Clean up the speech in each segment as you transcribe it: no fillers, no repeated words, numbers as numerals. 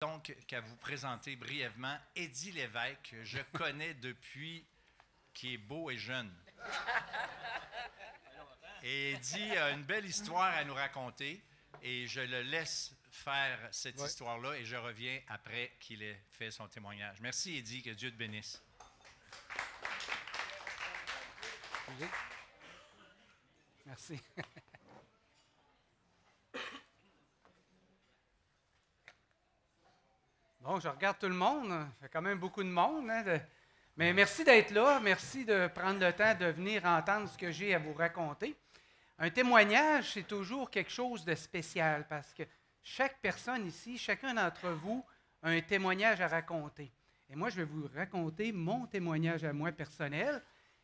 Donc, qu'à vous présenter brièvement Eddie Lévesque, que je connais depuis qu'il est beau et jeune. Et Eddie a une belle histoire à nous raconter et je le laisse faire cette histoire-là et je reviens après qu'il ait fait son témoignage. Merci Eddie, que Dieu te bénisse. Merci. Bon, je regarde tout le monde. Il y a quand même beaucoup de monde. Mais merci d'être là. Merci de prendre le temps de venir entendre ce que j'ai à vous raconter. Un témoignage, c'est toujours quelque chose de spécial parce que chaque personne ici, chacun d'entre vous a un témoignage à raconter. Et moi, je vais vous raconter mon témoignage à moi personnel.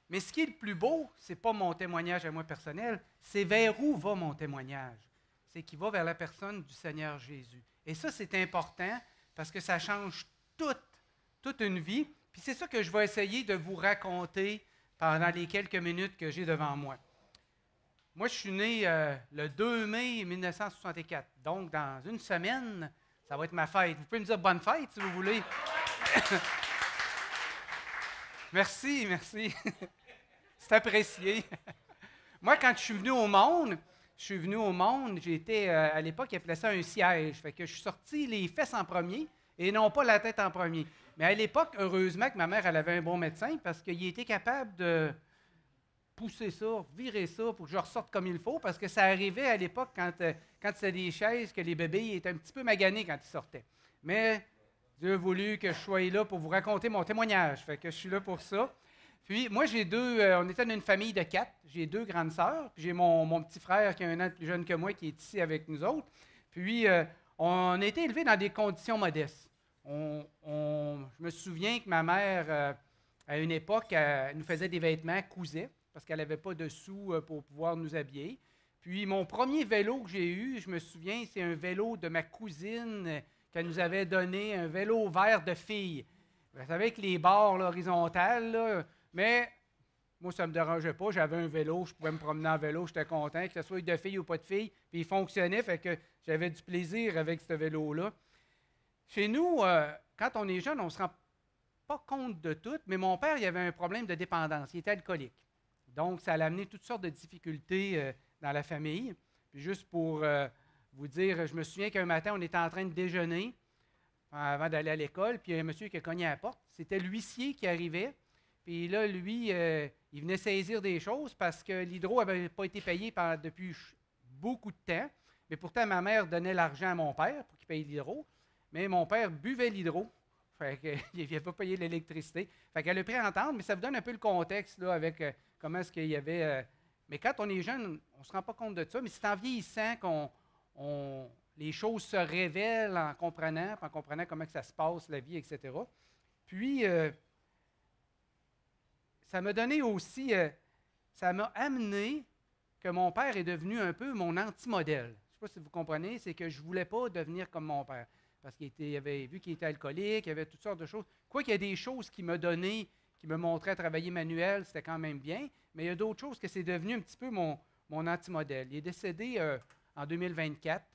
Mais ce qui est le plus beau, ce n'est pas mon témoignage à moi personnel, c'est vers où va mon témoignage. C'est qu'il va vers la personne du Seigneur Jésus. Et ça, c'est important parce que ça change toute une vie. Puis c'est ça que je vais essayer de vous raconter pendant les quelques minutes que j'ai devant moi. Moi, je suis né le 2 mai 1964. Donc, dans une semaine, ça va être ma fête. Vous pouvez me dire bonne fête si vous voulez. Merci, merci. C'est apprécié. Moi, quand je suis venu au monde, j'étais, à l'époque, ils appelaient ça un siège. Fait que je suis sorti les fesses en premier et non pas la tête en premier. Mais à l'époque, heureusement que ma mère, elle avait un bon médecin parce qu'il était capable de pousser ça, virer ça pour que je ressorte comme il faut, parce que ça arrivait à l'époque quand c'était des chaises que les bébés étaient un petit peu maganés quand ils sortaient. Mais Dieu a voulu que je sois là pour vous raconter mon témoignage, fait que je suis là pour ça. Puis moi, j'ai on était dans une famille de 4, j'ai 2 grandes sœurs, puis j'ai mon petit frère qui est 1 an plus jeune que moi qui est ici avec nous autres. Puis on a été élevés dans des conditions modestes. Je me souviens que ma mère, à une époque, elle nous faisait des vêtements, cousait, parce qu'elle n'avait pas de sous pour pouvoir nous habiller. Puis mon premier vélo que j'ai eu, je me souviens, c'est un vélo de ma cousine qu'elle nous avait donné, un vélo vert de fille. Vous savez, avec les barres là, horizontales, là, mais moi, ça ne me dérangeait pas. J'avais un vélo, je pouvais me promener en vélo, j'étais content, que ce soit de fille ou pas de fille, puis il fonctionnait, fait que j'avais du plaisir avec ce vélo-là. Chez nous, quand on est jeune, on ne se rend pas compte de tout, mais mon père, il avait un problème de dépendance, il était alcoolique. Donc, ça a amené toutes sortes de difficultés dans la famille. Puis juste pour vous dire, je me souviens qu'un matin, on était en train de déjeuner avant d'aller à l'école, puis il y a un monsieur qui a cogné à la porte. C'était l'huissier qui arrivait. Puis là, lui, il venait saisir des choses parce que l'hydro n'avait pas été payé depuis beaucoup de temps. Mais pourtant, ma mère donnait l'argent à mon père pour qu'il paye l'hydro. Mais mon père buvait l'hydro. Fait qu'il n'avait pas payé l'électricité. Fait qu'elle a pris à entendre, mais ça vous donne un peu le contexte là, avec comment est-ce qu'il y avait. Mais quand on est jeune, on ne se rend pas compte de ça. Mais c'est en vieillissant qu'on les choses se révèlent en comprenant comment que ça se passe, la vie, etc. Puis, ça m'a donné aussi, ça m'a amené que mon père est devenu un peu mon anti-modèle. Je ne sais pas si vous comprenez, c'est que je ne voulais pas devenir comme mon père. Parce qu'il avait vu qu'il était alcoolique, il y avait toutes sortes de choses. Quoi qu'il y a des choses qu'il m'a données, qui me montraient à travailler manuel, c'était quand même bien, mais il y a d'autres choses que c'est devenu un petit peu mon anti-modèle. Il est décédé en 2024,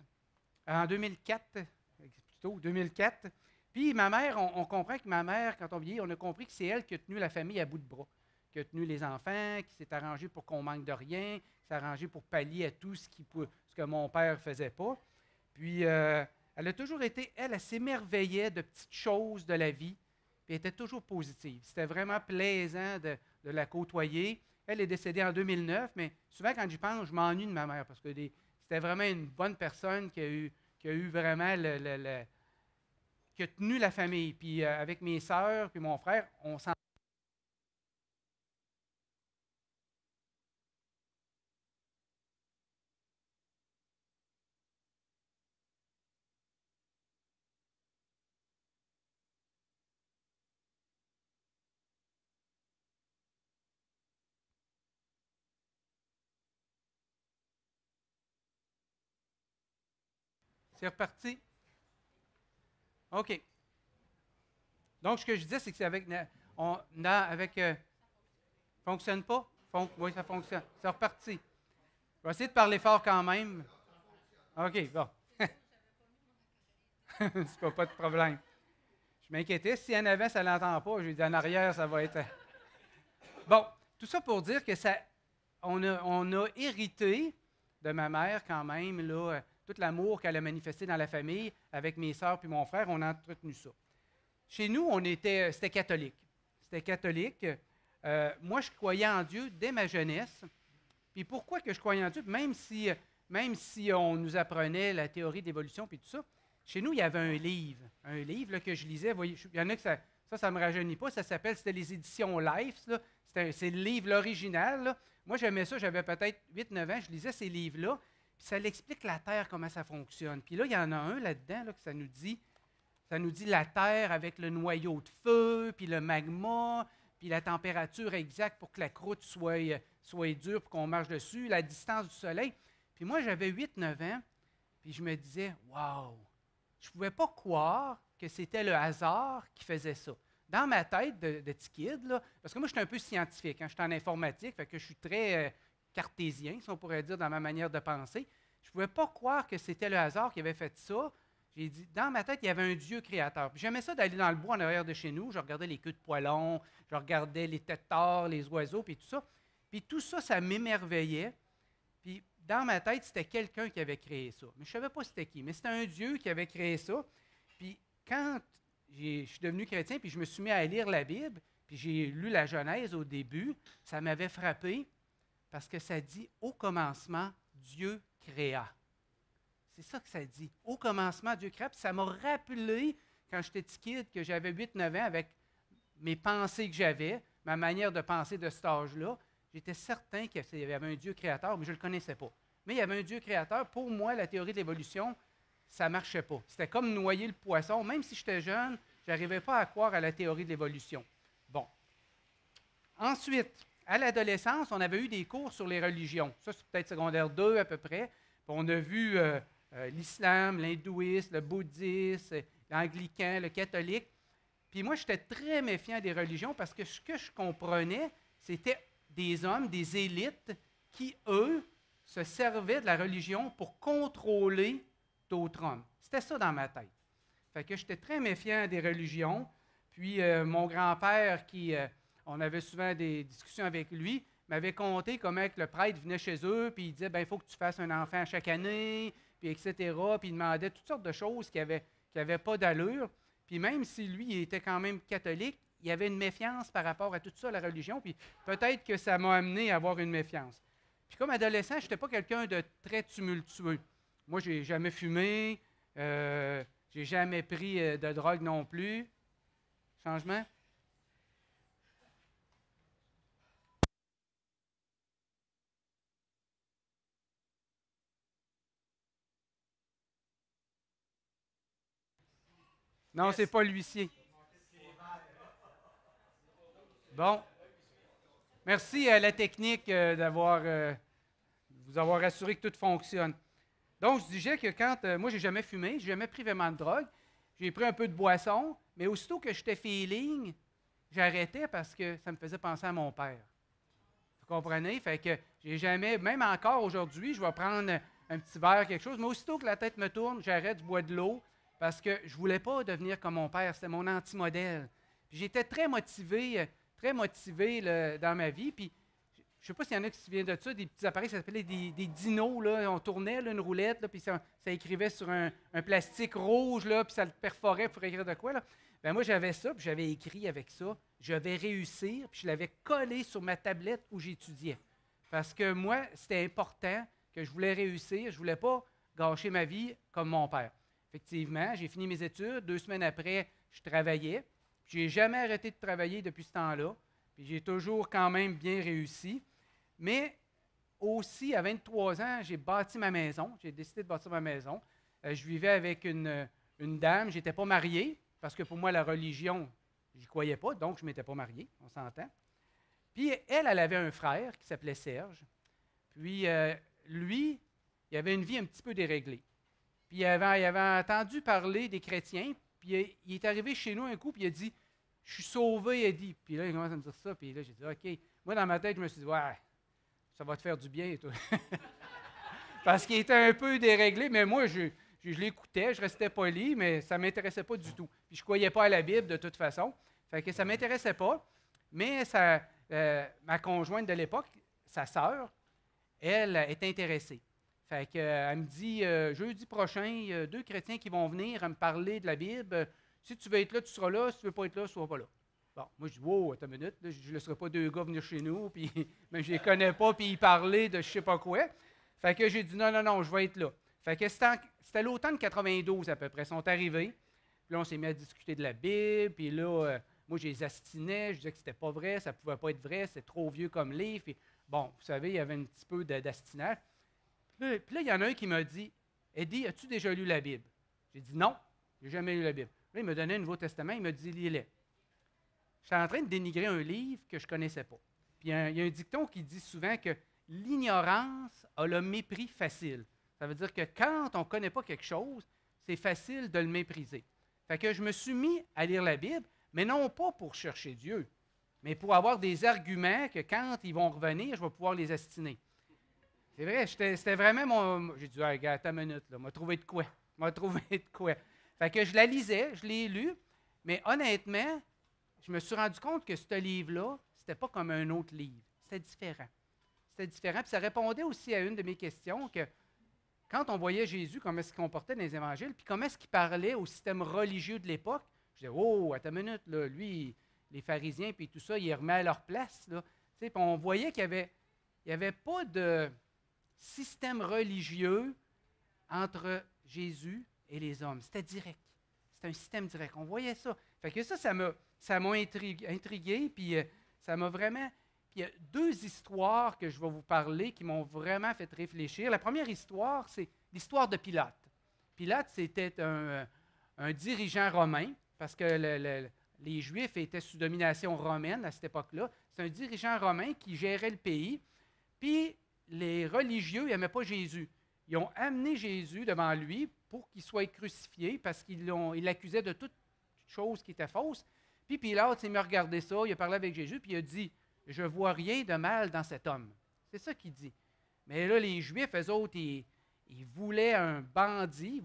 en 2004, plutôt, 2004. Puis ma mère, on comprend que ma mère, quand on vieillit, on a compris que c'est elle qui a tenu la famille à bout de bras, qui a tenu les enfants, qui s'est arrangée pour qu'on manque de rien, qui s'est arrangée pour pallier à tout ce que mon père ne faisait pas. Puis elle a toujours été, elle s'émerveillait de petites choses de la vie, puis elle était toujours positive. C'était vraiment plaisant de la côtoyer. Elle est décédée en 2009, mais souvent quand j'y pense, je m'ennuie de ma mère, parce que c'était vraiment une bonne personne qui a eu vraiment qui a tenu la famille. Puis avec mes sœurs, puis mon frère, on s'en. C'est reparti? OK. Donc, ce que je disais, c'est que c'est avec. Fonctionne pas? Oui, ça fonctionne. C'est reparti. Je vais essayer de parler fort quand même. OK, bon. C'est pas de problème. Je m'inquiétais. Si en avant, ça ne l'entend pas, j'ai dit en arrière, ça va être. Bon, tout ça pour dire que on a hérité de ma mère quand même, là, tout l'amour qu'elle a manifesté dans la famille avec mes sœurs puis mon frère, on a entretenu ça. Chez nous, c'était catholique. C'était catholique. Moi, je croyais en Dieu dès ma jeunesse. Puis pourquoi que je croyais en Dieu? Même si on nous apprenait la théorie d'évolution puis tout ça, chez nous, il y avait un livre là, que je lisais. Voyez, il y en a que ça me rajeunit pas. C'était les éditions Life. C'est le livre, l'original. Là. Moi, j'aimais ça. J'avais peut-être 8-9 ans. Je lisais ces livres-là. Puis ça l'explique la Terre, comment ça fonctionne. Puis là, il y en a un là-dedans là, que ça nous dit la Terre avec le noyau de feu, puis le magma, puis la température exacte pour que la croûte soit dure pour qu'on marche dessus, la distance du soleil. Puis moi, j'avais 8-9 ans, puis je me disais, « Wow! » Je ne pouvais pas croire que c'était le hasard qui faisait ça. Dans ma tête de petit kid, là, parce que moi, je suis un peu scientifique, hein, je suis en informatique, fait que je suis très cartésien, si on pourrait dire, dans ma manière de penser. Je ne pouvais pas croire que c'était le hasard qui avait fait ça. J'ai dit, dans ma tête, il y avait un Dieu créateur. Puis j'aimais ça d'aller dans le bois en arrière de chez nous. Je regardais les queues de poilons, je regardais les têtards, les oiseaux, puis tout ça. Puis tout ça, ça m'émerveillait. Puis dans ma tête, c'était quelqu'un qui avait créé ça. Mais je ne savais pas c'était qui. Mais c'était un Dieu qui avait créé ça. Puis quand je suis devenu chrétien, puis je me suis mis à lire la Bible, puis j'ai lu la Genèse au début, ça m'avait frappé parce que ça dit « Au commencement, Dieu créa ». C'est ça que ça dit. Au commencement, Dieu créa. Puis ça m'a rappelé, quand j'étais petit kid, que j'avais 8-9 ans, avec mes pensées que j'avais, ma manière de penser de cet âge-là, j'étais certain qu'il y avait un Dieu créateur, mais je ne le connaissais pas. Mais il y avait un Dieu créateur. Pour moi, la théorie de l'évolution, ça ne marchait pas. C'était comme noyer le poisson. Même si j'étais jeune, je n'arrivais pas à croire à la théorie de l'évolution. Bon. Ensuite, à l'adolescence, on avait eu des cours sur les religions. Ça, c'est peut-être secondaire 2 à peu près. Puis on a vu l'islam, l'hindouisme, le bouddhisme, l'anglican, le catholique. Puis moi, j'étais très méfiant des religions parce que ce que je comprenais, c'était des hommes, des élites qui, eux, se servaient de la religion pour contrôler d'autres hommes. C'était ça dans ma tête. Fait que j'étais très méfiant des religions. Puis mon grand-père, on avait souvent des discussions avec lui, m'avait conté comment le prêtre venait chez eux, puis il disait, il faut que tu fasses un enfant chaque année, puis etc. Puis il demandait toutes sortes de choses qui n'avaient pas d'allure. Puis même si lui, il était quand même catholique, il y avait une méfiance par rapport à tout ça, la religion, puis peut-être que ça m'a amené à avoir une méfiance. Puis comme adolescent, je n'étais pas quelqu'un de très tumultueux. Moi, je n'ai jamais fumé, j'ai jamais pris de drogue non plus. Changement? Non, c'est pas l'huissier. Bon. Merci à la technique vous avoir assuré que tout fonctionne. Donc, je disais que moi, je n'ai jamais fumé, je n'ai jamais pris vraiment de drogue. J'ai pris un peu de boisson, mais aussitôt que j'étais feeling, j'arrêtais parce que ça me faisait penser à mon père. Vous comprenez? Fait que j'ai jamais, même encore aujourd'hui, je vais prendre un petit verre, quelque chose, mais aussitôt que la tête me tourne, j'arrête, je bois de l'eau parce que je ne voulais pas devenir comme mon père. C'était mon anti-modèle. Puis j'étais très motivé dans ma vie. Puis je ne sais pas s'il y en a qui se souviennent de ça, des petits appareils, ça s'appelait des dinos. Là. On tournait là, une roulette, là, puis ça écrivait sur un plastique rouge, là, puis ça le perforait pour écrire de quoi. Là. Ben moi, j'avais ça, puis j'avais écrit avec ça. Je vais réussir, puis je l'avais collé sur ma tablette où j'étudiais. Parce que moi, c'était important que je voulais réussir. Je ne voulais pas gâcher ma vie comme mon père. Effectivement, j'ai fini mes études. 2 semaines après, je travaillais. Je n'ai jamais arrêté de travailler depuis ce temps-là. Puis j'ai toujours quand même bien réussi. Mais aussi, à 23 ans, j'ai bâti ma maison. J'ai décidé de bâtir ma maison. Je vivais avec une dame. Je n'étais pas marié, parce que pour moi, la religion, je n'y croyais pas, donc je ne m'étais pas marié, on s'entend. Puis elle avait un frère qui s'appelait Serge. Puis lui, il avait une vie un petit peu déréglée. Puis il avait entendu parler des chrétiens, puis il est arrivé chez nous un coup, puis il a dit « Je suis sauvé, Eddie. » Puis là, il commence à me dire ça, puis là, j'ai dit « OK. » Moi, dans ma tête, je me suis dit « Ouais, ça va te faire du bien, toi. » Parce qu'il était un peu déréglé, mais moi, je l'écoutais, je restais poli, mais ça ne m'intéressait pas du tout. Puis je ne croyais pas à la Bible de toute façon. Fait que ça ne m'intéressait pas. Mais ma conjointe de l'époque, sa sœur, elle est intéressée. Fait que, elle me dit, jeudi prochain, il y a 2 chrétiens qui vont venir me parler de la Bible. Si tu veux être là, tu seras là. Si tu ne veux pas être là, tu ne seras pas là. Bon, moi, je dis, wow, attends une minute, là, je ne laisserai pas 2 gars venir chez nous, puis même je ne les connais pas, puis ils parlaient de je ne sais pas quoi. Fait que j'ai dit, non, je vais être là. Fait que c'était l'automne 92 à peu près, ils sont arrivés. Puis là, on s'est mis à discuter de la Bible, puis là, moi, je les astinais, je disais que c'était pas vrai, ça ne pouvait pas être vrai, c'est trop vieux comme livre. Puis, bon, vous savez, il y avait un petit peu d'astinage. Puis là, il y en a un qui m'a dit, Eddie, as-tu déjà lu la Bible? J'ai dit, non, je n'ai jamais lu la Bible. Là, il m'a donné un Nouveau Testament, il m'a dit, lis-le. J'étais en train de dénigrer un livre que je ne connaissais pas. Puis il y a un dicton qui dit souvent que l'ignorance a le mépris facile. Ça veut dire que quand on ne connaît pas quelque chose, c'est facile de le mépriser. Fait que je me suis mis à lire la Bible, mais non pas pour chercher Dieu, mais pour avoir des arguments que quand ils vont revenir, je vais pouvoir les astiner. C'est vrai, c'était vraiment mon... J'ai dit, hey, gars, attends une minute, là, m'a trouvé de quoi? M'a trouvé de quoi? Fait que je la lisais, je l'ai lu, mais honnêtement, je me suis rendu compte que ce livre-là, c'était pas comme un autre livre. C'était différent. C'était différent. Puis ça répondait aussi à une de mes questions, que quand on voyait Jésus, comment est-ce qu'il comportait dans les évangiles, puis comment est-ce qu'il parlait au système religieux de l'époque, je disais, oh, attends une minute, là, lui, les pharisiens, puis tout ça, il les remet à leur place. Là. Puis on voyait qu'il n'y avait pas de système religieux entre Jésus et les hommes. C'était direct. C'était un système direct. On voyait ça. Fait que ça m'a intrigué, puis ça m'a vraiment... Puis il y a 2 histoires que je vais vous parler qui m'ont vraiment fait réfléchir. La première histoire, c'est l'histoire de Pilate. Pilate, c'était un dirigeant romain, parce que les Juifs étaient sous domination romaine à cette époque-là. C'est un dirigeant romain qui gérait le pays. Puis les religieux n'aimaient pas Jésus. Ils ont amené Jésus devant lui pour qu'il soit crucifié, parce qu'ils l'accusaient de toute chose qui était fausse. Puis Pilate s'est mis à regarder ça, il a parlé avec Jésus, puis il a dit, « Je ne vois rien de mal dans cet homme. » C'est ça qu'il dit. Mais là, les Juifs, eux autres, ils voulaient un bandit,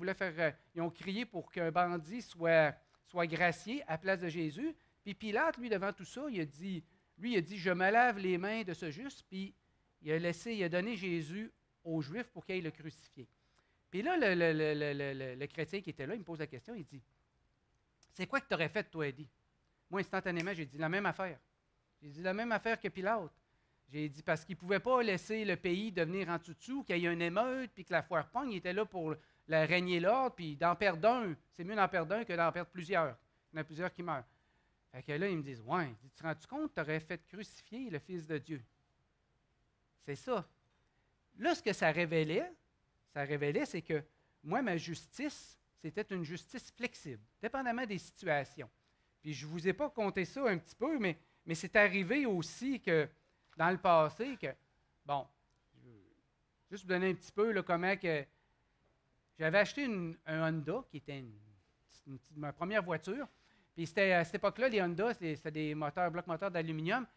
ils ont crié pour qu'un bandit soit gracié à la place de Jésus. Puis Pilate, lui, devant tout ça, il a dit, « Je me lave les mains de ce juste. » Puis il a donné Jésus aux Juifs pour qu'ils le crucifient. Puis là, le chrétien qui était là, il me pose la question, il dit, « C'est quoi que tu aurais fait, toi, Eddie? » Moi, instantanément, j'ai dit, « La même affaire. » J'ai dit, « La même affaire que Pilate. » J'ai dit, parce qu'il ne pouvait pas laisser le pays devenir en dessous, qu'il y ait une émeute, puis que la foire pogne, il était là pour régner l'ordre, puis d'en perdre un. C'est mieux d'en perdre un que d'en perdre plusieurs. Il y en a plusieurs qui meurent. Fait que là, ils me disent, « Ouais, tu te rends-tu compte, tu aurais fait crucifier le Fils de Dieu. » C'est ça. Là, ce que ça révélait, c'est que moi, ma justice, c'était une justice flexible, dépendamment des situations. Puis je ne vous ai pas conté ça un petit peu, mais c'est arrivé aussi que, dans le passé, que, bon, je vais juste vous donner un petit peu là, comment que j'avais acheté un Honda, qui était ma première voiture. Puis c'était à cette époque-là, les Honda, c'était des blocs moteurs d'aluminium.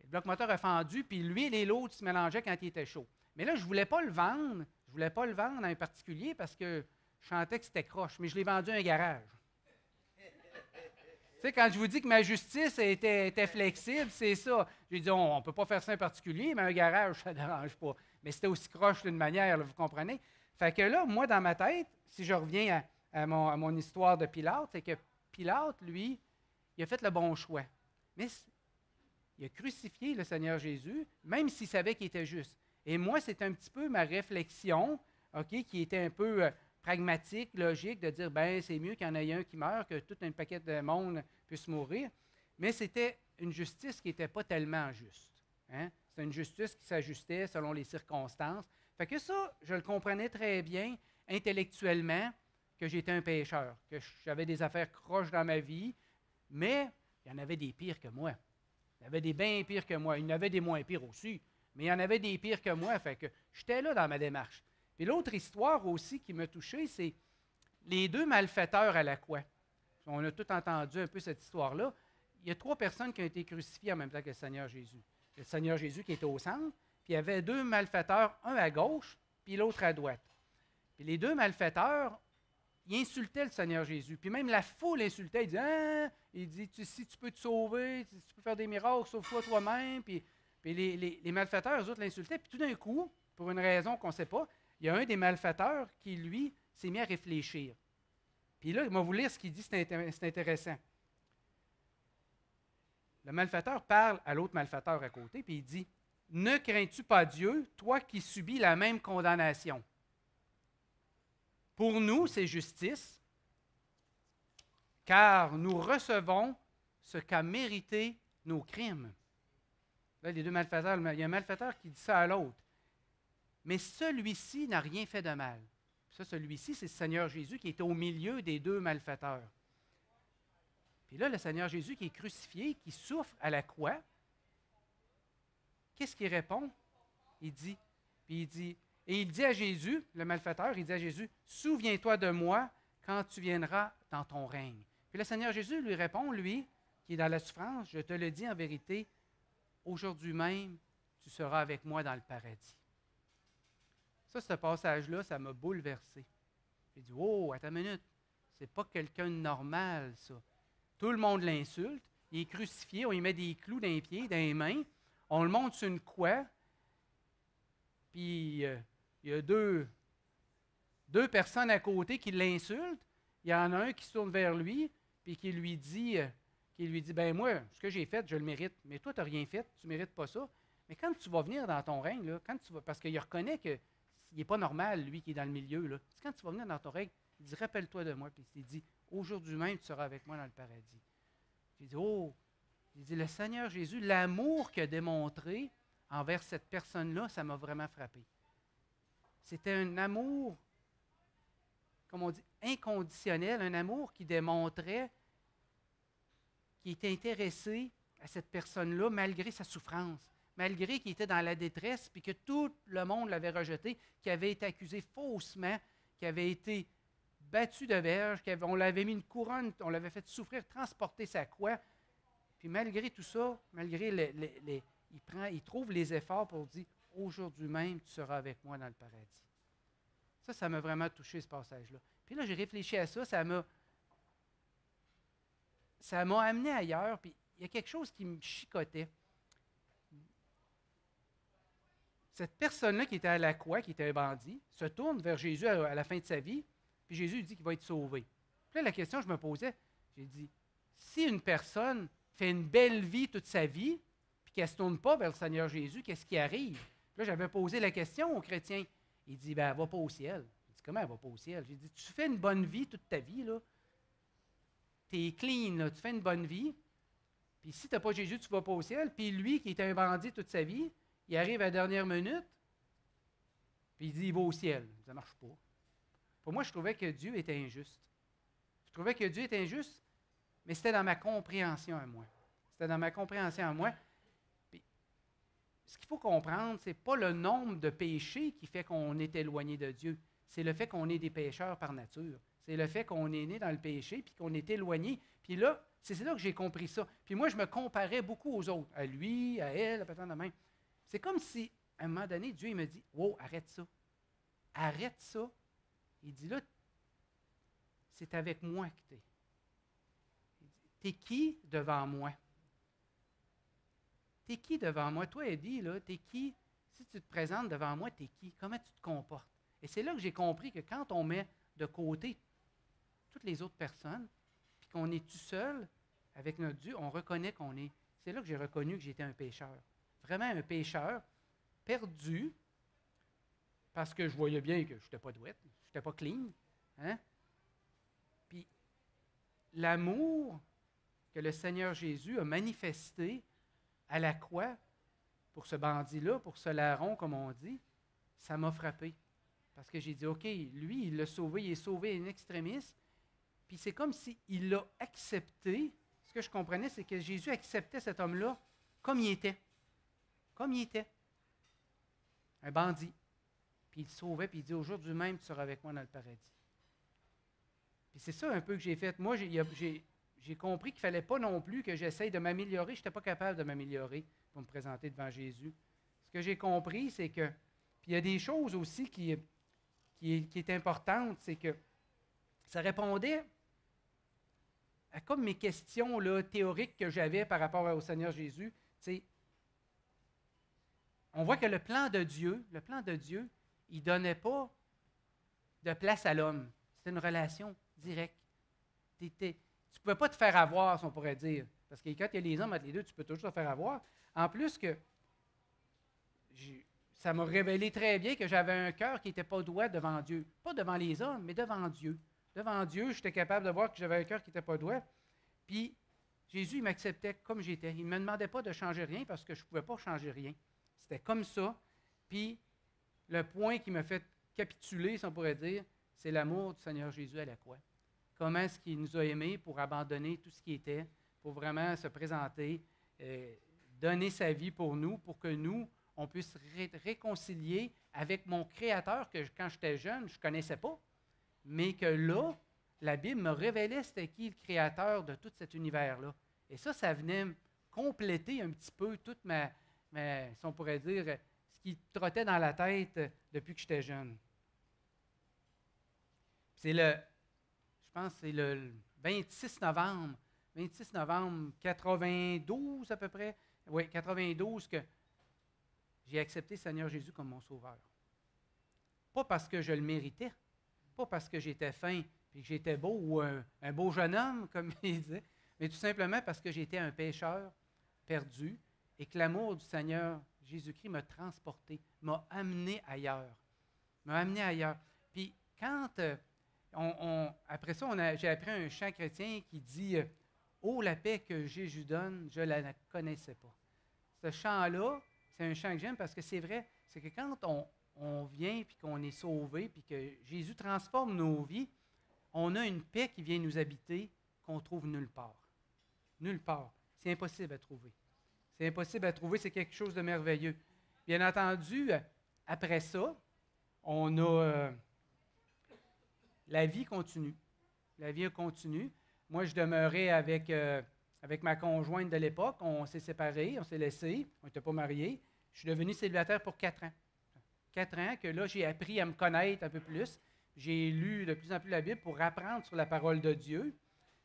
Le bloc moteur a fendu, puis l'huile et l'eau se mélangeaient quand il était chaud. Mais là, je ne voulais pas le vendre. Je ne voulais pas le vendre à un particulier parce que je sentais que c'était croche. Mais je l'ai vendu à un garage. Tu sais, quand je vous dis que ma justice était flexible, c'est ça. J'ai dit, on ne peut pas faire ça à un particulier, mais un garage, ça ne dérange pas. Mais c'était aussi croche d'une manière, là, vous comprenez? Fait que là, moi, dans ma tête, si je reviens à mon histoire de Pilate, c'est que Pilate, lui, il a fait le bon choix. Mais il a crucifié le Seigneur Jésus, même s'il savait qu'il était juste. Et moi, c'est un petit peu ma réflexion, okay, qui était un peu pragmatique, logique, de dire, ben c'est mieux qu'il y en ait un qui meurt que tout un paquet de monde puisse mourir. Mais c'était une justice qui n'était pas tellement juste. Hein? C'était une justice qui s'ajustait selon les circonstances. Fait que ça, je le comprenais très bien intellectuellement, que j'étais un pécheur, que j'avais des affaires croches dans ma vie, mais il y en avait des pires que moi. Il y en avait des bien pires que moi. Il y en avait des moins pires aussi, mais il y en avait des pires que moi. Fait que j'étais là dans ma démarche. Puis l'autre histoire aussi qui m'a touché, c'est les 2 malfaiteurs à la croix. On a tout entendu un peu cette histoire-là. Il y a 3 personnes qui ont été crucifiées en même temps que le Seigneur Jésus. Le Seigneur Jésus qui était au centre, puis il y avait 2 malfaiteurs, un à gauche, puis l'autre à droite. Puis les deux malfaiteurs, ils insultaient le Seigneur Jésus. Puis même la foule insultait. Il dit, si tu peux te sauver, si tu peux faire des miracles, sauve-toi toi-même. Puis les malfaiteurs, eux autres, l'insultaient. Puis tout d'un coup, pour une raison qu'on ne sait pas, il y a un des malfaiteurs qui, lui, s'est mis à réfléchir. Puis là, il va vous lire ce qu'il dit, c'est intéressant. Le malfaiteur parle à l'autre malfaiteur à côté, puis il dit, « Ne crains-tu pas Dieu, toi qui subis la même condamnation? Pour nous, c'est justice, car nous recevons ce qu'a mérité nos crimes. » Là, les deux malfaiteurs, il y a un malfaiteur qui dit ça à l'autre. Mais celui-ci n'a rien fait de mal. Ça, celui-ci, c'est le Seigneur Jésus qui était au milieu des deux malfaiteurs. Puis là, le Seigneur Jésus qui est crucifié, qui souffre à la croix, qu'est-ce qu'il répond? Il dit, et il dit à Jésus, le malfaiteur, il dit à Jésus, « Souviens-toi de moi quand tu viendras dans ton règne. » Puis le Seigneur Jésus lui répond, lui, qui est dans la souffrance, « Je te le dis en vérité, aujourd'hui même, tu seras avec moi dans le paradis. » Ça, ce passage-là, ça m'a bouleversé. J'ai dit, « Oh, attends une minute, c'est pas quelqu'un de normal, ça. » Tout le monde l'insulte, il est crucifié, on lui met des clous dans les pieds, dans les mains, on le monte sur une croix, puis il y a deux personnes à côté qui l'insultent. Il y en a un qui se tourne vers lui, puis qui lui dit, ben moi, ce que j'ai fait, je le mérite. Mais toi, tu n'as rien fait, tu ne mérites pas ça. Mais quand tu vas venir dans ton règne, là, parce qu'il reconnaît qu'il n'est pas normal, lui, qui est dans le milieu, là. Quand tu vas venir dans ton règne, il dit, rappelle-toi de moi. Puis il dit, aujourd'hui même, tu seras avec moi dans le paradis. J'ai dit, oh, il dit, le Seigneur Jésus, l'amour qu'il a démontré envers cette personne-là, ça m'a vraiment frappé. C'était un amour, comme on dit, inconditionnel, un amour qui démontrait qu'il était intéressé à cette personne-là malgré sa souffrance, malgré qu'il était dans la détresse, puis que tout le monde l'avait rejeté, qu'il avait été accusé faussement, qu'il avait été battu de verge, on l'avait mis une couronne, on l'avait fait souffrir, transporter sa croix. Puis malgré tout ça, malgré il trouve les efforts pour dire, aujourd'hui même, tu seras avec moi dans le paradis. Ça m'a vraiment touché, ce passage-là. Puis là, j'ai réfléchi à ça, ça m'a amené ailleurs, puis il y a quelque chose qui me chicotait. Cette personne-là qui était à la croix, qui était un bandit, se tourne vers Jésus à la fin de sa vie, puis Jésus dit qu'il va être sauvé. Puis là, la question que je me posais, j'ai dit, si une personne fait une belle vie toute sa vie, puis qu'elle ne se tourne pas vers le Seigneur Jésus, qu'est-ce qui arrive? Puis là, j'avais posé la question aux chrétiens. Il dit, ben, elle ne va pas au ciel. J'ai dit, comment elle ne va pas au ciel? J'ai dit, tu fais une bonne vie toute ta vie, là. Tu es clean, là. Tu fais une bonne vie. Puis si tu n'as pas Jésus, tu ne vas pas au ciel. Puis lui, qui était un bandit toute sa vie, il arrive à la dernière minute, puis il dit, il va au ciel. Ça ne marche pas. Pour moi, je trouvais que Dieu était injuste. Je trouvais que Dieu était injuste, mais c'était dans ma compréhension à moi. C'était dans ma compréhension à moi. Puis, ce qu'il faut comprendre, ce n'est pas le nombre de péchés qui fait qu'on est éloigné de Dieu. C'est le fait qu'on est des pécheurs par nature. C'est le fait qu'on est né dans le péché, puis qu'on est éloigné. Puis là, c'est là que j'ai compris ça. Puis moi, je me comparais beaucoup aux autres. À lui, à elle, à peut-être de même. C'est comme si, à un moment donné, Dieu il me dit, « Wow, arrête ça. Arrête ça. » Il dit, là, c'est avec moi que tu es. T'es qui devant moi? T'es qui devant moi? Toi, Eddie, là, t'es qui? Si tu te présentes devant moi, t'es qui? Comment tu te comportes? Et c'est là que j'ai compris que quand on met de côté toutes les autres personnes, puis qu'on est tout seul avec notre Dieu, on reconnaît qu'on est. C'est là que j'ai reconnu que j'étais un pécheur. Vraiment un pécheur, perdu, parce que je voyais bien que je n'étais pas douette, je n'étais pas clean. Hein? Puis l'amour que le Seigneur Jésus a manifesté à la croix pour ce bandit-là, pour ce larron, comme on dit, ça m'a frappé. Parce que j'ai dit, OK, lui, il l'a sauvé, il est sauvé in extremis. Puis c'est comme s'il l'a accepté. Ce que je comprenais, c'est que Jésus acceptait cet homme-là comme il était. Comme il était. Un bandit. Puis il le sauvait, puis il dit, aujourd'hui même, tu seras avec moi dans le paradis. Puis c'est ça un peu que j'ai fait. Moi, j'ai compris qu'il ne fallait pas non plus que j'essaye de m'améliorer. Je n'étais pas capable de m'améliorer pour me présenter devant Jésus. Ce que j'ai compris, c'est que, puis il y a des choses aussi qui qui est importante, c'est que ça répondait à comme mes questions là, théoriques que j'avais par rapport au Seigneur Jésus. On voit que le plan de Dieu, il ne donnait pas de place à l'homme. C'était une relation directe. Tu ne pouvais pas te faire avoir, si on pourrait dire. Parce que quand il y a les hommes entre les deux, tu peux toujours te faire avoir. En plus que ça m'a révélé très bien que j'avais un cœur qui n'était pas droit devant Dieu. Pas devant les hommes, mais devant Dieu. Devant Dieu, j'étais capable de voir que j'avais un cœur qui n'était pas droit. Puis Jésus, il m'acceptait comme j'étais. Il ne me demandait pas de changer rien parce que je ne pouvais pas changer rien. C'était comme ça. Puis le point qui m'a fait capituler, si on pourrait dire, c'est l'amour du Seigneur Jésus à la croix. Comment est-ce qu'il nous a aimés pour abandonner tout ce qui était, pour vraiment se présenter, donner sa vie pour nous, pour que nous, on puisse réconcilier avec mon Créateur que quand j'étais jeune, je ne connaissais pas, mais que là, la Bible me révélait c'était qui le Créateur de tout cet univers-là. Et ça venait compléter un petit peu toute si on pourrait dire, ce qui trottait dans la tête depuis que j'étais jeune. Je pense que c'est le 26 novembre 92 à peu près, oui, 92, que j'ai accepté le Seigneur Jésus comme mon sauveur. Pas parce que je le méritais, pas parce que j'étais fin et que j'étais beau ou un beau jeune homme, comme il disait, mais tout simplement parce que j'étais un pécheur perdu et que l'amour du Seigneur Jésus-Christ m'a transporté, m'a amené ailleurs. Puis quand, après ça, j'ai appris un chant chrétien qui dit « Oh, la paix que Jésus donne, je ne la connaissais pas ». Ce chant-là, c'est un chant que j'aime parce que c'est vrai, c'est que quand on vient puis qu'on est sauvé puis que Jésus transforme nos vies, on a une paix qui vient nous habiter qu'on trouve nulle part. Nulle part. C'est impossible à trouver. C'est impossible à trouver, c'est quelque chose de merveilleux. Bien entendu, après ça, on a... la vie continue. La vie continue. Moi, je demeurais avec ma conjointe de l'époque. On s'est séparés, on s'est laissés. On n'était pas mariés. Je suis devenu célibataire pour 4 ans. 4 ans que là, j'ai appris à me connaître un peu plus. J'ai lu de plus en plus la Bible pour apprendre sur la parole de Dieu.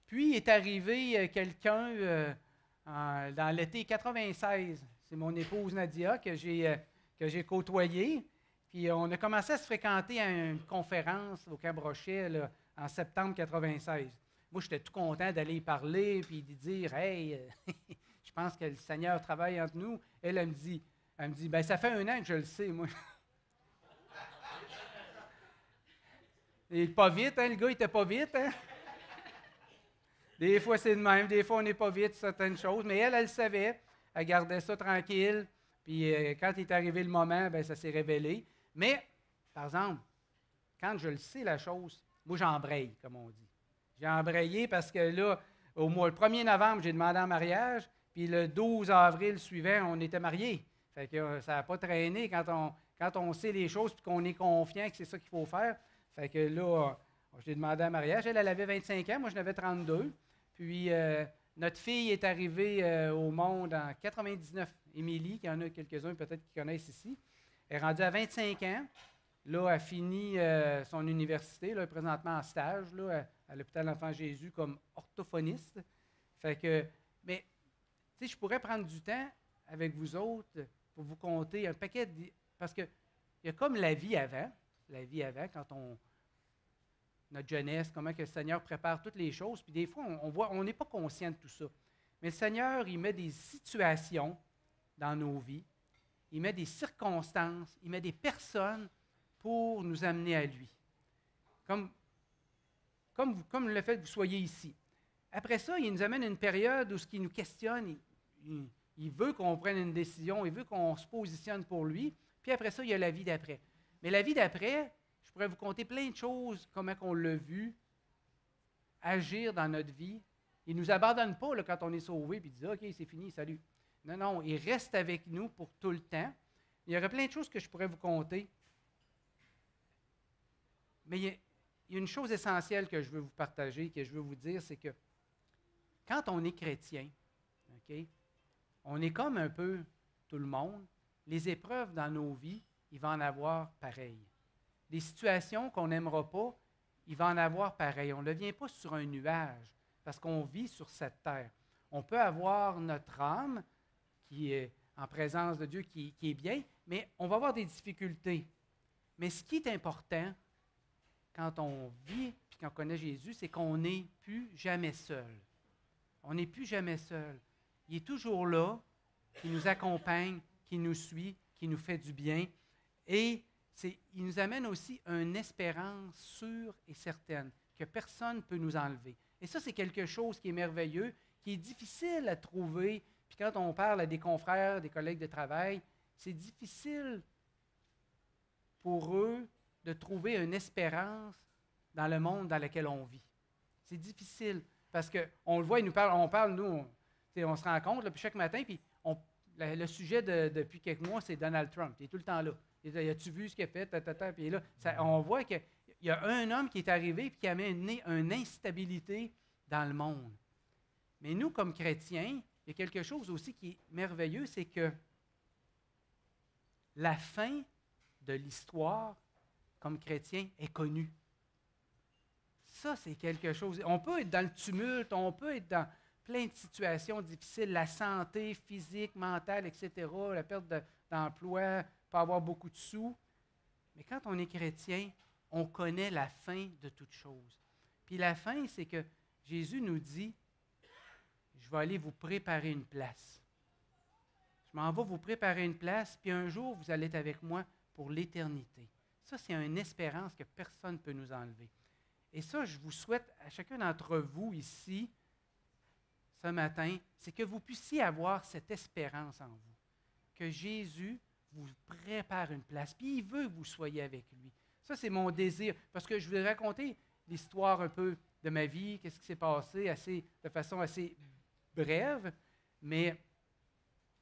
Puis est arrivé quelqu'un dans l'été 96. C'est mon épouse Nadia que j'ai côtoyée. Puis on a commencé à se fréquenter à une conférence au Camp-Brochet là, en septembre 96. Moi, j'étais tout content d'aller y parler puis de dire « Hey, je pense que le Seigneur travaille entre nous. » Elle me dit « Ben ça fait 1 an que je le sais, moi. » Il n'est pas vite, hein? Le gars, il n'était pas vite, hein? Des fois, c'est de même. Des fois, on n'est pas vite sur certaines choses. Mais elle le savait. Elle gardait ça tranquille. Puis quand est arrivé le moment, ben ça s'est révélé. Mais, par exemple, quand je le sais, la chose, moi, j'embraye, comme on dit. J'ai embrayé parce que là, le 1er novembre, j'ai demandé en mariage. Puis le 12 avril suivant, on était mariés. Fait que ça n'a pas traîné quand on sait les choses et qu'on est confiant que c'est ça qu'il faut faire. Fait que là, je l'ai demandé en mariage. Elle avait 25 ans, moi, j'en avais 32. Puis, notre fille est arrivée au monde en 99. Émilie, qu'il y en a quelques-uns peut-être qui connaissent ici, est rendue à 25 ans. Là, elle a fini son université, là, présentement en stage là, à l'hôpital Enfant Jésus comme orthophoniste. Fait que, mais, tu sais, je pourrais prendre du temps avec vous autres pour vous conter un paquet de... Parce qu'il y a comme la vie avant, quand notre jeunesse, comment que le Seigneur prépare toutes les choses. Puis des fois, on n'est pas conscient de tout ça. Mais le Seigneur, il met des situations dans nos vies. Il met des circonstances, il met des personnes pour nous amener à lui. Comme le fait que vous soyez ici. Après ça, il nous amène à une période où ce qui nous questionne, il veut qu'on prenne une décision, il veut qu'on se positionne pour lui. Puis après ça, il y a la vie d'après. Mais la vie d'après, je pourrais vous conter plein de choses, comment on l'a vu agir dans notre vie. Il ne nous abandonne pas là, quand on est sauvé, puis il dit « OK, c'est fini, salut ». Non, non, il reste avec nous pour tout le temps. Il y aurait plein de choses que je pourrais vous conter. Mais il y a une chose essentielle que je veux vous partager, que je veux vous dire, c'est que quand on est chrétien, OK, on est comme un peu tout le monde. Les épreuves dans nos vies, il va en avoir pareil. des situations qu'on n'aimera pas, il va en avoir pareil. On ne vient pas sur un nuage parce qu'on vit sur cette terre. On peut avoir notre âme qui est en présence de Dieu, qui est bien, mais on va avoir des difficultés. Mais ce qui est important quand on vit et quand on connaît Jésus, c'est qu'on n'est plus jamais seul. On n'est plus jamais seul. Il est toujours là, qui nous accompagne, qui nous suit, qui nous fait du bien. Et il nous amène aussi une espérance sûre et certaine que personne ne peut nous enlever. Et ça, c'est quelque chose qui est merveilleux, qui est difficile à trouver. Puis quand on parle à des confrères, des collègues de travail, c'est difficile pour eux de trouver une espérance dans le monde dans lequel on vit. C'est difficile parce qu'on le voit, on parle, nous, on se rencontre, là, puis chaque matin, puis le sujet depuis quelques mois, c'est Donald Trump. Il est tout le temps là. As-tu vu ce qu'il a fait? Puis là, on voit qu'il y a un homme qui est arrivé et qui a amené une instabilité dans le monde. Mais nous, comme chrétiens, il y a quelque chose aussi qui est merveilleux, c'est que la fin de l'histoire, comme chrétien, est connue. Ça, c'est quelque chose. On peut être dans le tumulte, on peut être dans plein de situations difficiles, la santé physique, mentale, etc., la perte d'emploi, pas avoir beaucoup de sous. Mais quand on est chrétien, on connaît la fin de toute chose. Puis la fin, c'est que Jésus nous dit, je vais aller vous préparer une place. Je m'en vais vous préparer une place, puis un jour, vous allez être avec moi pour l'éternité. Ça, c'est une espérance que personne ne peut nous enlever. Et ça, je vous souhaite à chacun d'entre vous ici, ce matin, c'est que vous puissiez avoir cette espérance en vous, que Jésus vous prépare une place, puis il veut que vous soyez avec lui. Ça, c'est mon désir, parce que je vais raconter l'histoire un peu de ma vie, qu'est-ce qui s'est passé de façon assez brève, mais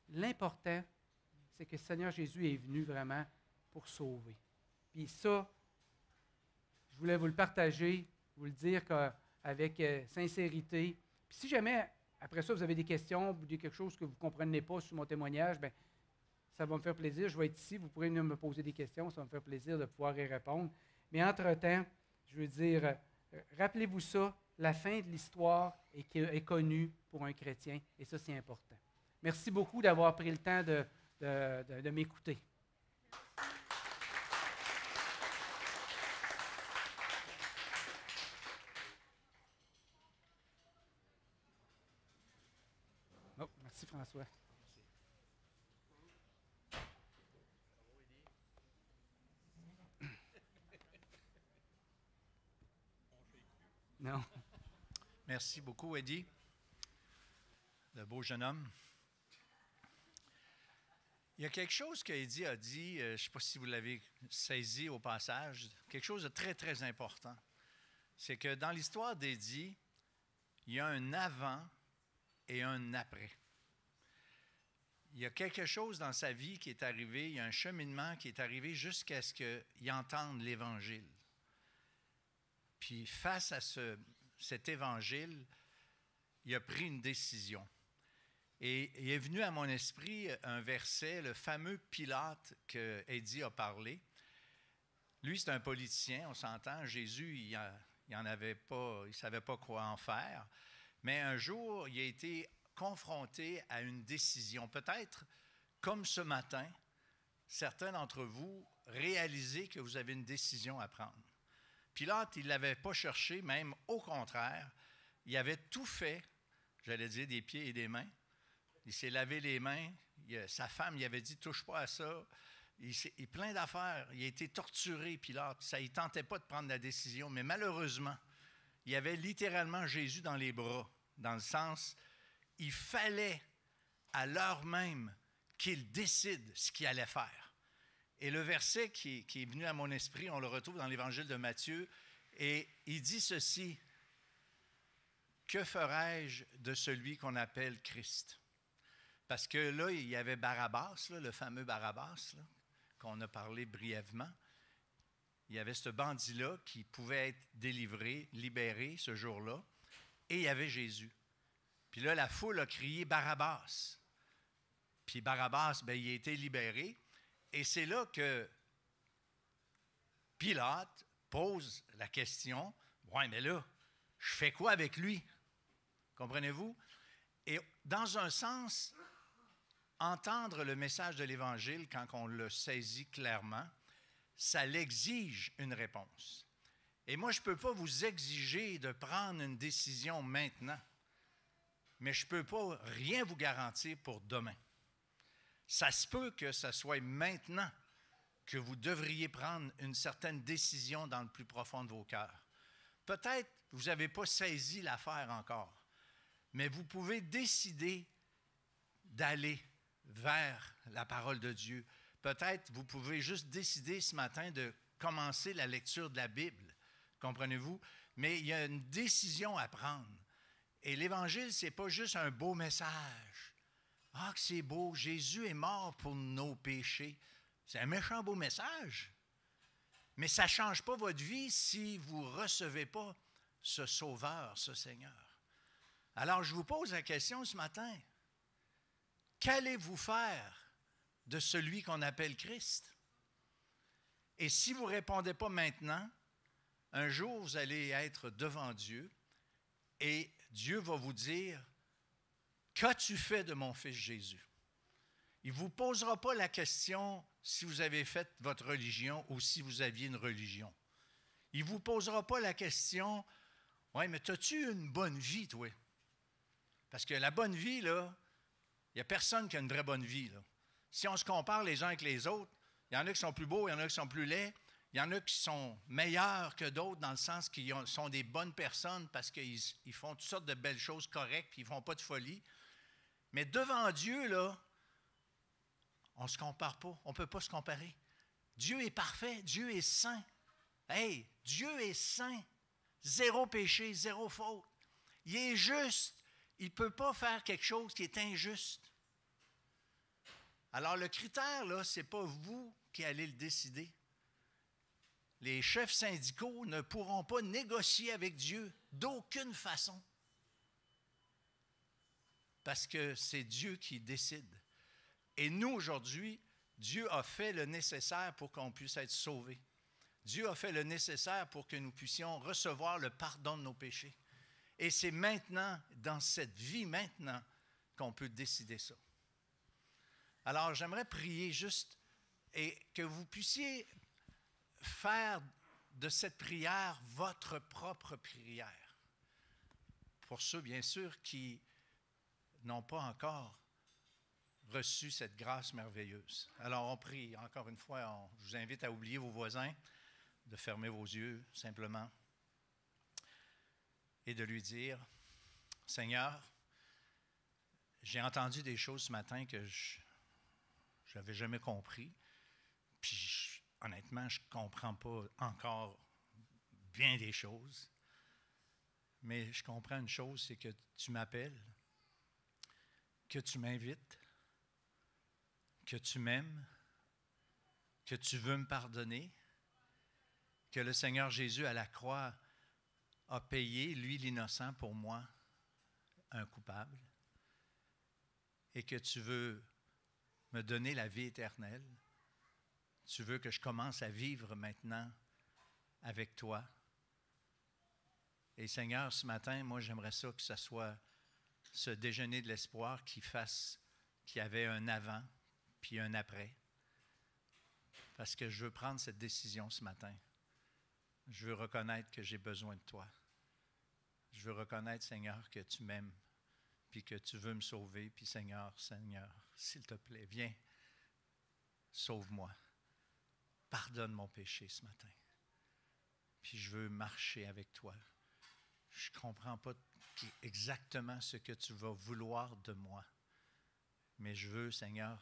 l'important, c'est que le Seigneur Jésus est venu vraiment pour sauver. Puis ça, je voulais vous le partager, vous le dire avec sincérité. Puis si jamais, après ça, vous avez des questions, ou quelque chose que vous ne comprenez pas sur mon témoignage, bien, ça va me faire plaisir. Je vais être ici, vous pourrez venir me poser des questions, ça va me faire plaisir de pouvoir y répondre. Mais entre-temps, je veux dire, rappelez-vous ça, la fin de l'histoire est connue pour un chrétien, et ça, c'est important. Merci beaucoup d'avoir pris le temps de m'écouter. Oh, merci François. Non. Merci beaucoup, Eddie, le beau jeune homme. Il y a quelque chose qu'Eddie a dit, je ne sais pas si vous l'avez saisi au passage, quelque chose de très, très important. C'est que dans l'histoire d'Eddie, il y a un avant et un après. Il y a quelque chose dans sa vie qui est arrivé, il y a un cheminement qui est arrivé jusqu'à ce qu'il entende l'Évangile. Puis face à cet Évangile, il a pris une décision. Et il est venu à mon esprit un verset, le fameux Pilate que Eddie a parlé. Lui, c'est un politicien, on s'entend. Jésus, il ne savait pas quoi en faire. Mais un jour, il a été confronté à une décision. Peut-être, comme ce matin, certains d'entre vous réalisez que vous avez une décision à prendre. Pilate, il ne l'avait pas cherché, même au contraire. Il avait tout fait, j'allais dire des pieds et des mains. Il s'est lavé les mains. Sa femme, il avait dit, touche pas à ça. Il plein d'affaires. Il a été torturé, Pilate. Ça ne tentait pas de prendre la décision. Mais malheureusement, il y avait littéralement Jésus dans les bras, dans le sens, il fallait à l'heure même qu'il décide ce qu'il allait faire. Et le verset qui est venu à mon esprit, on le retrouve dans l'Évangile de Matthieu, et il dit ceci, « Que ferai-je de celui qu'on appelle Christ? » Parce que là, il y avait Barabbas, là, le fameux Barabbas, là, qu'on a parlé brièvement. Il y avait ce bandit-là qui pouvait être délivré, libéré ce jour-là, et il y avait Jésus. Puis là, la foule a crié « Barabbas ». Puis Barabbas, bien, il a été libéré. Et c'est là que Pilate pose la question, « Ouais, mais là, je fais quoi avec lui? » Comprenez-vous? Et dans un sens, entendre le message de l'Évangile, quand on le saisit clairement, ça l'exige une réponse. Et moi, je ne peux pas vous exiger de prendre une décision maintenant, mais je ne peux pas rien vous garantir pour demain. Ça se peut que ce soit maintenant que vous devriez prendre une certaine décision dans le plus profond de vos cœurs. Peut-être que vous n'avez pas saisi l'affaire encore, mais vous pouvez décider d'aller vers la parole de Dieu. Peut-être vous pouvez juste décider ce matin de commencer la lecture de la Bible, comprenez-vous? Mais il y a une décision à prendre. Et l'Évangile, ce n'est pas juste un beau message. Ah, que c'est beau, Jésus est mort pour nos péchés. C'est un méchant beau message. Mais ça ne change pas votre vie si vous ne recevez pas ce Sauveur, ce Seigneur. Alors, je vous pose la question ce matin. Qu'allez-vous faire de celui qu'on appelle Christ? Et si vous ne répondez pas maintenant, un jour, vous allez être devant Dieu et Dieu va vous dire, « Qu'as-tu fait de mon fils Jésus? » Il ne vous posera pas la question si vous avez fait votre religion ou si vous aviez une religion. Il ne vous posera pas la question, « Ouais, mais as-tu une bonne vie, toi? » Parce que la bonne vie, là, il n'y a personne qui a une vraie bonne vie, là. Si on se compare les uns avec les autres, il y en a qui sont plus beaux, il y en a qui sont plus laids, il y en a qui sont meilleurs que d'autres dans le sens qu'ils sont des bonnes personnes parce qu'ils font toutes sortes de belles choses correctes puis ils ne font pas de folie. Mais devant Dieu, là, on ne se compare pas. On ne peut pas se comparer. Dieu est parfait. Dieu est saint. Hey, Dieu est saint. Zéro péché, zéro faute. Il est juste. Il ne peut pas faire quelque chose qui est injuste. Alors, le critère, là, ce n'est pas vous qui allez le décider. Les chefs syndicaux ne pourront pas négocier avec Dieu d'aucune façon. Parce que c'est Dieu qui décide. Et nous, aujourd'hui, Dieu a fait le nécessaire pour qu'on puisse être sauvés. Dieu a fait le nécessaire pour que nous puissions recevoir le pardon de nos péchés. Et c'est maintenant, dans cette vie maintenant, qu'on peut décider ça. Alors, j'aimerais prier juste et que vous puissiez faire de cette prière votre propre prière. Pour ceux, bien sûr, qui n'ont pas encore reçu cette grâce merveilleuse. Alors, on prie encore une fois. Je vous invite à oublier vos voisins, de fermer vos yeux simplement et de lui dire, « Seigneur, j'ai entendu des choses ce matin que je n'avais jamais compris, puis honnêtement, je ne comprends pas encore bien des choses, mais je comprends une chose, c'est que tu m'appelles, que tu m'invites, que tu m'aimes, que tu veux me pardonner, que le Seigneur Jésus à la croix a payé, lui l'innocent, pour moi, un coupable, et que tu veux me donner la vie éternelle. Tu veux que je commence à vivre maintenant avec toi. Et Seigneur, ce matin, moi, j'aimerais ça que ce soit ce déjeuner de l'espoir qu'il y avait un avant puis un après. Parce que je veux prendre cette décision ce matin. Je veux reconnaître que j'ai besoin de toi. Je veux reconnaître, Seigneur, que tu m'aimes puis que tu veux me sauver. Puis Seigneur, s'il te plaît, viens, sauve-moi. Pardonne mon péché ce matin. Puis je veux marcher avec toi. Je ne comprends pas exactement ce que tu vas vouloir de moi. Mais je veux, Seigneur,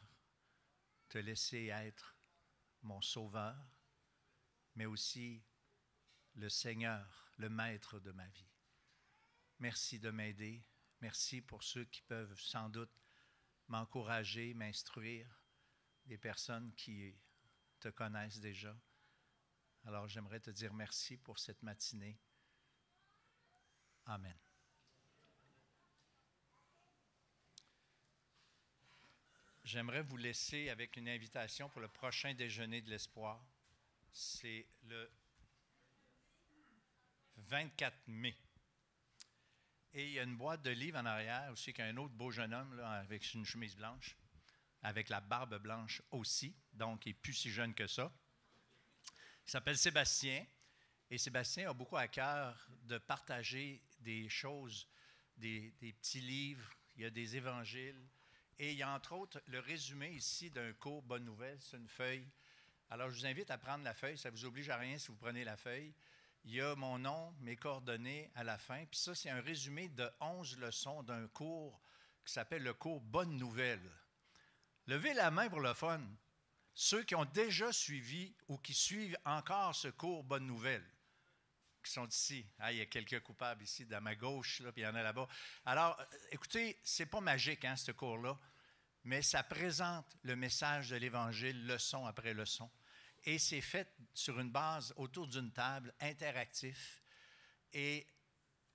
te laisser être mon sauveur, mais aussi le Seigneur, le maître de ma vie. Merci de m'aider. Merci pour ceux qui peuvent sans doute m'encourager, m'instruire, des personnes qui te connaissent déjà. Alors, j'aimerais te dire merci pour cette matinée. Amen. J'aimerais vous laisser avec une invitation pour le prochain déjeuner de l'espoir. C'est le 24 mai. Et il y a une boîte de livres en arrière aussi, qu'un autre beau jeune homme là, avec une chemise blanche, avec la barbe blanche aussi, donc il n'est plus si jeune que ça. Il s'appelle Sébastien, et Sébastien a beaucoup à cœur de partager des choses, des petits livres, il y a des évangiles, et il y a entre autres le résumé ici d'un cours Bonne Nouvelle, c'est une feuille. Alors je vous invite à prendre la feuille, ça ne vous oblige à rien si vous prenez la feuille. Il y a mon nom, mes coordonnées à la fin. Puis ça, c'est un résumé de 11 leçons d'un cours qui s'appelle le cours Bonne Nouvelle. Levez la main pour le fun. Ceux qui ont déjà suivi ou qui suivent encore ce cours Bonne Nouvelle, qui sont ici. Ah, il y a quelques coupables ici, à ma gauche, là, puis il y en a là-bas. Alors, écoutez, ce n'est pas magique, hein, ce cours-là, mais ça présente le message de l'Évangile, leçon après leçon. Et c'est fait sur une base autour d'une table, interactif. Et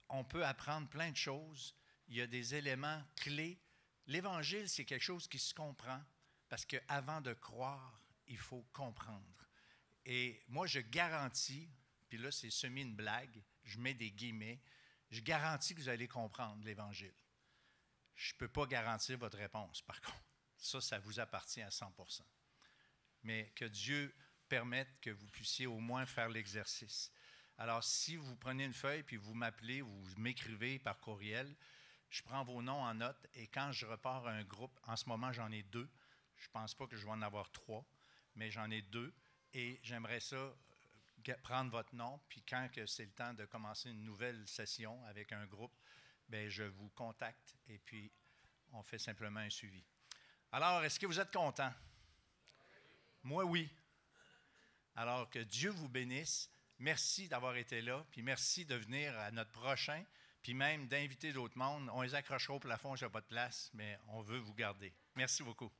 on peut apprendre plein de choses. Il y a des éléments clés. L'Évangile, c'est quelque chose qui se comprend parce qu'avant de croire, il faut comprendre. Et moi, je garantis, puis là, c'est semi une blague, je mets des guillemets, je garantis que vous allez comprendre l'Évangile. Je ne peux pas garantir votre réponse, par contre. Ça vous appartient à 100%. Mais que Dieu permettre que vous puissiez au moins faire l'exercice. Alors, si vous prenez une feuille puis vous m'appelez ou vous m'écrivez par courriel, je prends vos noms en note et quand je repars à un groupe, en ce moment, j'en ai 2. Je ne pense pas que je vais en avoir 3, mais j'en ai 2 et j'aimerais ça prendre votre nom puis quand que c'est le temps de commencer une nouvelle session avec un groupe, bien, je vous contacte et puis on fait simplement un suivi. Alors, est-ce que vous êtes content? Moi, oui. Alors, que Dieu vous bénisse. Merci d'avoir été là, puis merci de venir à notre prochain, puis même d'inviter d'autres mondes. On les accrochera au plafond, je n'ai pas de place, mais on veut vous garder. Merci beaucoup.